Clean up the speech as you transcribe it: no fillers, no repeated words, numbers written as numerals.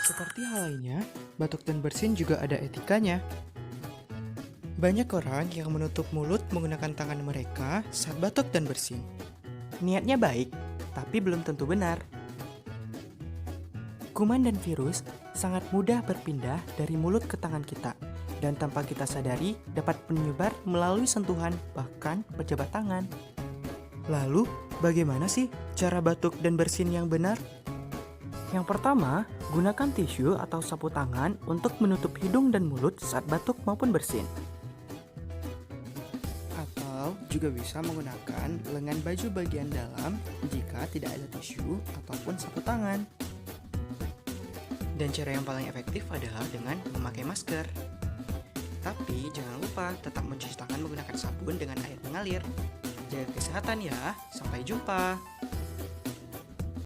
Seperti hal lainnya, batuk dan bersin juga ada etikanya. Banyak orang yang menutup mulut menggunakan tangan mereka saat batuk dan bersin. Niatnya baik, tapi belum tentu benar. Kuman dan virus sangat mudah berpindah dari mulut ke tangan kita, dan tanpa kita sadari dapat menyebar melalui sentuhan bahkan pejabat tangan. Lalu, bagaimana sih cara batuk dan bersin yang benar? Yang pertama, gunakan tisu atau sapu tangan untuk menutup hidung dan mulut saat batuk maupun bersin. Atau juga bisa menggunakan lengan baju bagian dalam jika tidak ada tisu ataupun sapu tangan. Dan cara yang paling efektif adalah dengan memakai masker. Tapi jangan lupa tetap mencuci tangan menggunakan sabun dengan air mengalir. Jaga kesehatan ya, sampai jumpa.